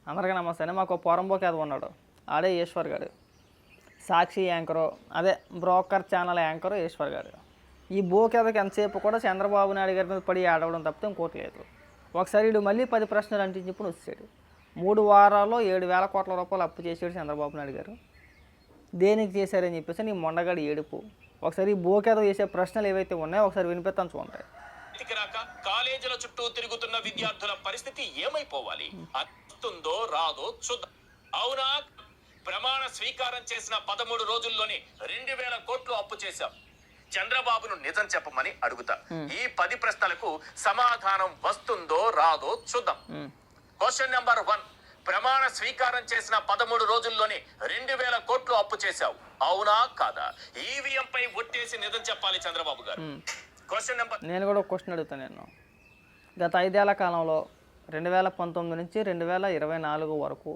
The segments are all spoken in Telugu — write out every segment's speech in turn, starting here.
అందరికీ నమస్తే. మాకు పోరంబోకి అది ఉన్నాడు, ఆడే ఈశ్వర్ గారు. సాక్షి యాంకరు, అదే బ్రోకర్ ఛానల్ యాంకరు ఈశ్వర్ గారు. ఈ బోకేదకి ఎంతసేపు కూడా చంద్రబాబు నాయుడు గారి మీద పడి ఆడవడం తప్పితే ఇంకోటి లేదు. ఒకసారి వీడు మళ్ళీ 10 ప్రశ్నలు అంటించినప్పుడు వచ్చాడు. 3 వారాల్లో 7,000 కోట్ల రూపాయలు అప్పు చేసాడు చంద్రబాబు నాయుడు గారు. దేనికి చేశారని చెప్పేసి నీ మొండగాడి ఏడుపు. ఒకసారి ఈ బోకేదో చేసే ప్రశ్నలు ఏవైతే ఉన్నాయో ఒకసారి వినిపిస్తాను చూడండి. కాలేజీల చుట్టూ తిరుగుతున్న విద్యార్థుల పరిస్థితి ఏమైపోవాలి? అత్తుందో రాదో చూద్దాం. అవునా? ప్రమాణ స్వీకారం చేసిన 13 రోజుల్లోనే 2,000 కోట్లు అప్పు చేశాం. చంద్రబాబును నిజం చెప్పమని అడుగుతా. ఈ 10 ప్రశ్నలకు సమాధానం వస్తుందో రాదో చూద్దాం. Question number 1. ప్రమాణ స్వీకారం చేసిన 13 రోజుల్లోనే 2,000 కోట్లు అప్పు చేశావు. అవునా కాదా? ఈవీఎం పై ఒట్టేసి నిజం చెప్పాలి చంద్రబాబు గారు. క్వశ్చన్ నెంబర్ నేను కూడా ఒక క్వశ్చన్ అడుగుతాను. నేను గత 5 ఏళ్ల కాలంలో 2019 నుంచి 2024 వరకు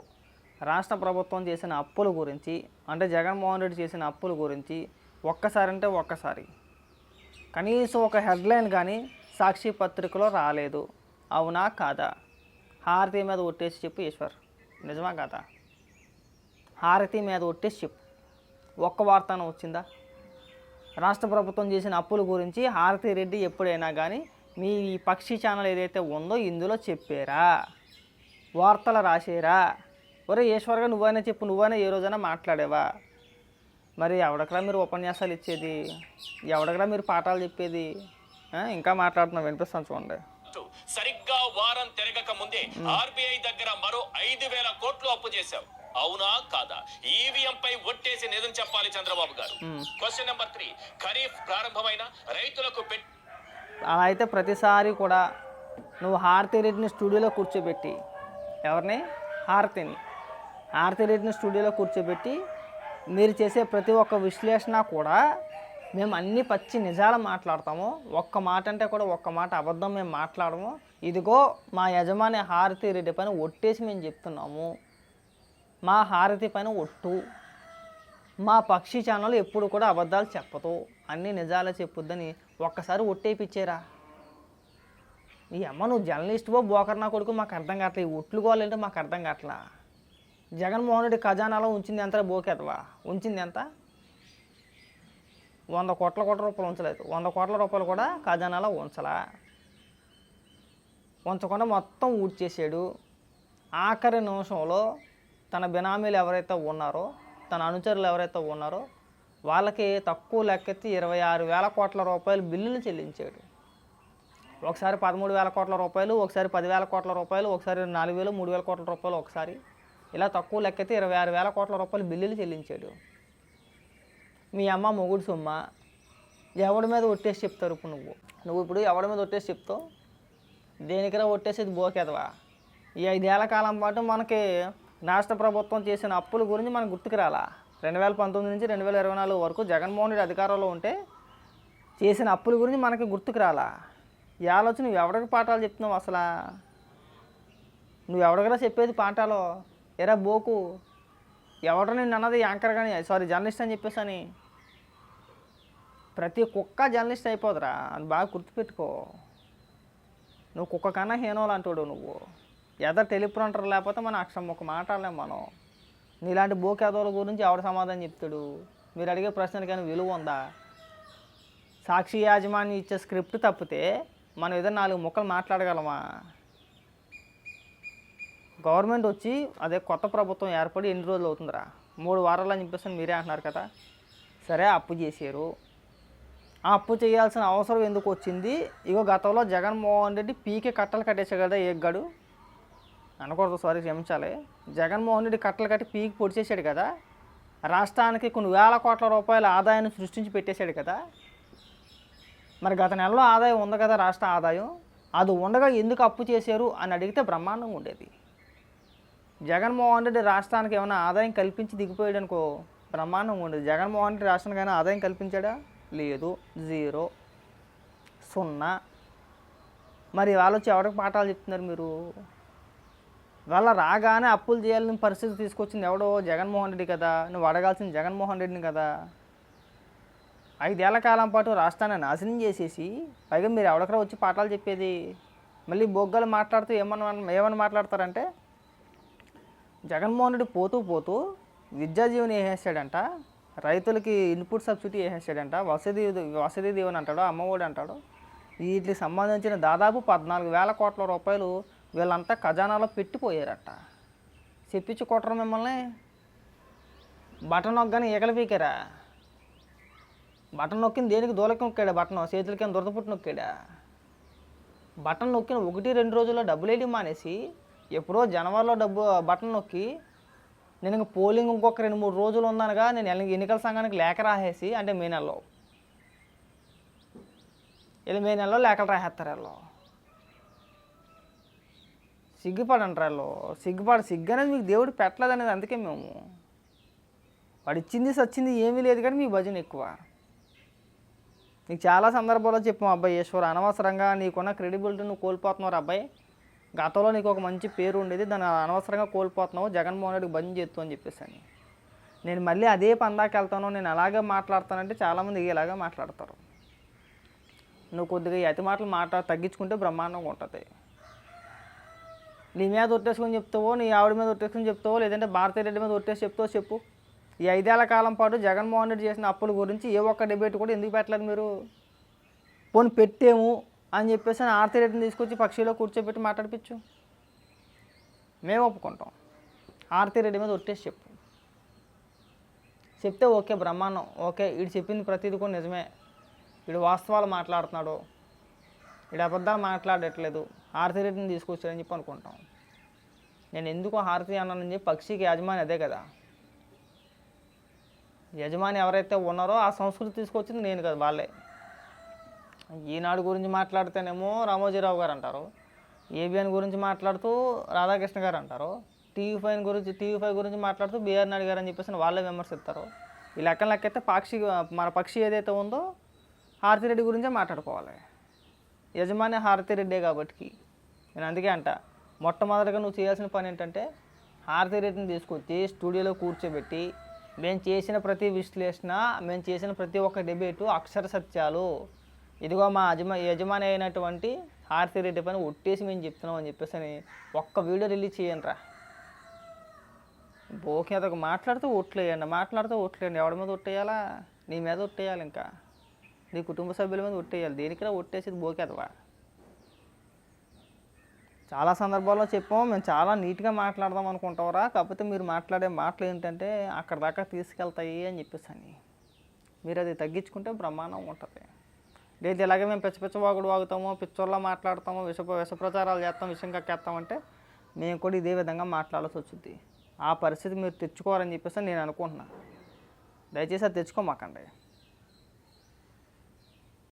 రాష్ట్ర ప్రభుత్వం చేసిన అప్పుల గురించి, అంటే జగన్మోహన్ రెడ్డి చేసిన అప్పుల గురించి ఒక్కసారి అంటే ఒక్కసారి కనీసం ఒక హెడ్లైన్ కానీ సాక్షి పత్రికలో రాలేదు. అవునా కాదా? హారతి మీద ఒట్టేసి చెప్పు ఈశ్వర్, నిజమా కాదా? హారతి మీద ఒట్టేసి చెప్పు. ఒక్క వార్తన వచ్చిందా? రాష్ట్ర ప్రభుత్వం చేసిన అప్పుల గురించి హారతి రెడ్డి ఎప్పుడైనా కానీ మీ పక్షి ఛానల్ ఏదైతే ఉందో ఇందులో చెప్పారా? వార్తలు రాసేరా? ఒరే ఈశ్వర్గా నువ్వైనా చెప్పు, నువ్వైనా ఏ రోజైనా మాట్లాడేవా? మరి ఎవడకరా మీరు ఉపన్యాసాలు ఇచ్చేది? ఎవడకరా మీరు పాఠాలు చెప్పేది? ఇంకా మాట్లాడుతున్నా, వినిపిస్తాను చూడండి. సరిగ్గా వారం తిరగక ముందే ఆర్బీఐ దగ్గర మరో 5,000 కోట్లు అప్పు చేశావు. అవునా కాదా? ఈవీఎం పై ఒట్టేసి నిజం చెప్పాలి చంద్రబాబు గారు. Question number 3. ఖరీఫ్ ప్రారంభమైన రైతులకు అలా అయితే ప్రతిసారి కూడా నువ్వు హారతి రెడ్డిని స్టూడియోలో కూర్చోబెట్టి, ఎవరిని? హారతి రెడ్డిని స్టూడియోలో కూర్చోబెట్టి మీరు చేసే ప్రతి ఒక్క విశ్లేషణ కూడా మేము అన్ని పచ్చి నిజాలు మాట్లాడతాము. ఒక్క మాట అంటే కూడా ఒక్క మాట అబద్ధం మేము మాట్లాడము. ఇదిగో మా యజమాని హారతి రెడ్డి పైన ఒట్టేసి మేము చెప్తున్నాము. మా హారతి పైన ఒట్టు. మా పక్షి ఛానల్ ఎప్పుడు కూడా అబద్ధాలు చెప్పదు, అన్ని నిజాలు చెప్పుద్దని ఒక్కసారి ఒట్టేపిచ్చారా? ఈ అమ్మ నువ్వు జర్నలిస్టువో బోకర్ నా కొడుకు మాకు అర్థం కావట్లేదు. ఈ ఒట్లు కోవాలంటే మాకు అర్థం కావట్లా. జగన్మోహన్ రెడ్డి ఖజానాలో ఉంచింది ఎంత? బోకేదవా ఉంచింది ఎంత? 100 కోట్ల రూపాయలు ఉంచలేదు. 100 కోట్ల రూపాయలు కూడా ఖజానాలో ఉంచలా. ఉంచకుండా మొత్తం ఊడ్చేసాడు. ఆఖరి నిమిషంలో తన బినామీలు ఎవరైతే ఉన్నారో, తన అనుచరులు ఎవరైతే ఉన్నారో వాళ్ళకి తక్కువ లెక్కెత్తి 26,000 కోట్ల రూపాయలు బిల్లులు చెల్లించాడు. ఒకసారి 13,000 కోట్ల రూపాయలు, ఒకసారి 10,000 కోట్ల రూపాయలు, ఒకసారి 4,000, 3,000 కోట్ల రూపాయలు, ఒకసారి ఇలా తక్కువ లెక్కెత్తి 26,000 కోట్ల రూపాయలు బిల్లులు చెల్లించాడు. మీ అమ్మ మొగుడు సొమ్మ ఎవడి మీద ఒట్టేసి చెప్తారు? ఇప్పుడు నువ్వు ఇప్పుడు ఎవడి మీద ఒట్టేసి చెప్తావు? దేనికైనా ఒట్టేసేది బోకేదవా? ఈ 5 ఏళ్ల కాలం పాటు మనకి రాష్ట్ర ప్రభుత్వం చేసిన అప్పుల గురించి మనకు గుర్తుకు రాలా? 2019 నుంచి 2024 వరకు జగన్మోహన్ రెడ్డి అధికారంలో ఉంటే చేసిన అప్పుల గురించి మనకి గుర్తుకు రాలా? ఈ ఆలోచన నువ్వు ఎవరికి పాఠాలు చెప్తున్నావు? అసలు నువ్వు ఎవరికైనా చెప్పేది పాఠాలు? ఎరా బోకు, ఎవడో నేను అన్నది యాంకర్ కానీ, సారీ జర్నలిస్ట్ అని చెప్పేసి అని. ప్రతి కుక్క జర్నలిస్ట్ అయిపోదురా, అది బాగా గుర్తుపెట్టుకో. నువ్వు కుక్క కన్నా హీనోలు అంటాడు. నువ్వు ఎదరు టెలిప్రాంటర్ లేకపోతే మనం అక్షరం ఒక మాట్లాడలేం మనం. నీలాంటి బోకేదోల గురించి ఎవడు సమాధానం చెప్తాడు? మీరు అడిగే ప్రశ్నకి కానీ విలువ ఉందా? సాక్షి యాజమాన్యం ఇచ్చే స్క్రిప్ట్ తప్పితే మనం ఏదైనా 4 ముక్కలు మాట్లాడగలమా? గవర్నమెంట్ వచ్చి అదే కొత్త ప్రభుత్వం ఏర్పడి ఎన్ని రోజులు అవుతుందిరా? 3 వారాలు అని చెప్పేసి మీరే అంటున్నారు కదా. సరే అప్పు చేశారు. ఆ అప్పు చేయాల్సిన అవసరం ఎందుకు వచ్చింది? ఇగో గతంలో జగన్మోహన్ రెడ్డి పీకే కట్టలు కట్టేసాడు కదా, ఎగ్గాడు అనకూడదు, సారీ క్షమించాలి. జగన్మోహన్ రెడ్డి కట్టలు కట్టి పీకి పొడిచేసాడు కదా. రాష్ట్రానికి కొన్ని వేల కోట్ల రూపాయల ఆదాయాన్ని సృష్టించి పెట్టేశాడు కదా. మరి గత నెలలో ఆదాయం ఉంది కదా, రాష్ట్ర ఆదాయం. అది ఉండగా ఎందుకు అప్పు చేశారు అని అడిగితే బ్రహ్మాండంగా ఉండేది. జగన్మోహన్ రెడ్డి రాష్ట్రానికి ఏమైనా ఆదాయం కల్పించి దిగిపోయాడు అనుకో, బ్రహ్మాండంగా ఉండేది. జగన్మోహన్ రెడ్డి రాష్ట్రానికి అయినా ఆదాయం కల్పించాడా? లేదు, 0, 0. మరి వాళ్ళు వచ్చి ఎవరికి పాఠాలు చెప్తున్నారు మీరు? వాళ్ళ రాగానే అప్పులు చేయాలని పరిస్థితి తీసుకొచ్చింది ఎవడో? జగన్మోహన్ రెడ్డి కదా. నువ్వు అడగాల్సింది జగన్మోహన్ రెడ్డిని కదా. 5 ఏళ్ల కాలం పాటు రాష్ట్రాన్ని నాశనం చేసేసి పైగా మీరు ఎవడకరా వచ్చి పాఠాలు చెప్పేది? మళ్ళీ బొగ్గలు మాట్లాడుతూ ఏమని మాట్లాడతారంటే జగన్మోహన్ రెడ్డి పోతూ పోతూ విద్యాజీవని వేసేసాడంట, రైతులకి ఇన్పుట్ సబ్సిడీ వేసేసాడంట, వసతి దీవెన అంటాడు, అమ్మఒడి అంటాడు. వీటికి సంబంధించిన దాదాపు 14,000 కోట్ల రూపాయలు వీళ్ళంతా ఖజానాలో పెట్టిపోయారట. చెప్పించి కొట్టరు మిమ్మల్ని. బటన్ నొక్కగానే ఈగలు పీకారా? బటన్ నొక్కింది దేనికి? దూలకి నొక్కాడా బటన్? చేతులకి ఏం దురదపుట్టు నొక్కాడా? బటన్ నొక్కిన 1-2 రోజుల్లో డబ్బులు వేయడం మానేసి ఎప్పుడో జనవరిలో బటన్ నొక్కి నేను ఇంక పోలింగ్ ఇంకొక 2-3 రోజులు ఉందనగా నేను ఎన్నికల సంఘానికి లేఖ రాసేసి, అంటే మే నెలలో లేఖలు రాసేస్తారు వీళ్ళు. సిగ్గుపడంటారు వీళ్ళు. సిగ్గు అనేది మీకు దేవుడు పెట్టలేదు అనేది. అందుకే మేము వాడు ఇచ్చింది సచ్చింది ఏమీ లేదు, కానీ మీ భజన ఎక్కువ. నీకు చాలా సందర్భాల్లో చెప్పాం, అబ్బాయి ఈశ్వర్ అనవసరంగా నీకున్న క్రెడిబిలిటీ నువ్వు కోల్పోతున్నావు అబ్బాయి. గతంలో నీకు ఒక మంచి పేరు ఉండేది, దాన్ని అనవసరంగా కోల్పోతున్నావు, జగన్మోహన్ రెడ్డికి బంద్ చేస్తూ అని చెప్పేసి అని. నేను మళ్ళీ అదే పందాకి వెళ్తాను, నేను అలాగే మాట్లాడతానంటే చాలామంది ఇలాగే మాట్లాడతారు. నువ్వు కొద్దిగా ఈ అతి మాటలు తగ్గించుకుంటే బ్రహ్మాండంగా ఉంటుంది. నీ మీద ఒట్టేసుకొని చెప్తావో, నీ ఆవిడ మీద ఒట్టేసుకొని చెప్తావో, లేదంటే భారతీరెడ్డి మీద ఒట్టేసి చెప్తావో చెప్పు. ఈ 5 ఏళ్ల కాలం పాటు జగన్మోహన్ రెడ్డి చేసిన అప్పుల గురించి ఏ ఒక్క డిబేట్ కూడా ఎందుకు పెట్టలేదు మీరు? పోనీ పెట్టేము అని చెప్పేసి ఆర్తిరెడ్డిని తీసుకొచ్చి పక్షిలో కూర్చోబెట్టి మాట్లాడిపించు, మేము ఒప్పుకుంటాం. ఆర్తిరెడ్డి మీద ఒట్టేసి చెప్తే ఓకే, బ్రహ్మాండం, ఓకే, వీడు చెప్పింది ప్రతిదీ కూడా నిజమే, వీడు వాస్తవాలు మాట్లాడుతున్నాడు, వీడు అబద్ధాలు మాట్లాడట్లేదు, ఆర్తిరెడ్డిని తీసుకొచ్చాడని చెప్పి అనుకుంటాం. నేను ఎందుకు హారతి అన్నానని చెప్పి పక్షికి యజమాని అదే కదా. యజమాని ఎవరైతే ఉన్నారో ఆ సంస్కృతి తీసుకొచ్చింది నేను కదా, వాళ్ళే. ఈనాడు గురించి మాట్లాడితేనేమో రామోజీరావు గారు అంటారు, ఏబిఎన్ గురించి మాట్లాడుతూ రాధాకృష్ణ గారు అంటారు, టీవీ5 గురించి మాట్లాడుతూ బిఆర్ నాయుడు గారు అని చెప్పేసి వాళ్ళే విమర్శిస్తారు. ఈ లెక్కైతే మన పక్షి ఏదైతే ఉందో హారతిరెడ్డి గురించే మాట్లాడుకోవాలి. యజమాని హారతిరెడ్డే కాబట్టి నేను అందుకే అంట, మొట్టమొదటిగా నువ్వు చేయాల్సిన పని ఏంటంటే హారతిరెడ్డిని తీసుకొచ్చి స్టూడియోలో కూర్చోబెట్టి మేము చేసిన ప్రతి విశ్లేషణ, మేము చేసిన ప్రతి ఒక్క డిబేటు అక్షర సత్యాలు, ఇదిగో మా యజమాని అయినటువంటి హారతిరెడ్డి పైన ఒట్టేసి మేము చెప్తున్నాం అని చెప్పేసి అని ఒక్క వీడియో రిలీజ్ చేయండి రా. బోకేదకు మాట్లాడుతూ ఓట్లేయండి. ఎవడి మీద ఒట్టేయాలా? నీ మీద ఒట్టేయాలి, ఇంకా నీ కుటుంబ సభ్యుల మీద ఒట్టేయాలి. దేనికైనా ఒట్టేసేది బోకేదవా? చాలా సందర్భాల్లో చెప్పాము, మేము చాలా నీట్గా మాట్లాడదాం అనుకుంటావరా, కాకపోతే మీరు మాట్లాడే మాటలు ఏంటంటే అక్కడ దాకా తీసుకెళ్తాయి అని చెప్పేసి అని. మీరు అది తగ్గించుకుంటే బ్రహ్మాండంగా ఉంటుంది. లేదు ఇలాగే మేము పిచ్చవాగుడు వాగుతాము, పిచ్చోళ్ళ మాట్లాడతాము, విష ప్రచారాలు చేస్తాం, విషయం కక్కేస్తామంటే మేము కూడా ఇదే విధంగా మాట్లాడాల్సి వచ్చింది. ఆ పరిస్థితి మీరు తెచ్చుకోవాలని చెప్పేసి నేను అనుకుంటున్నాను. దయచేసి అది తెచ్చుకోమాకండి.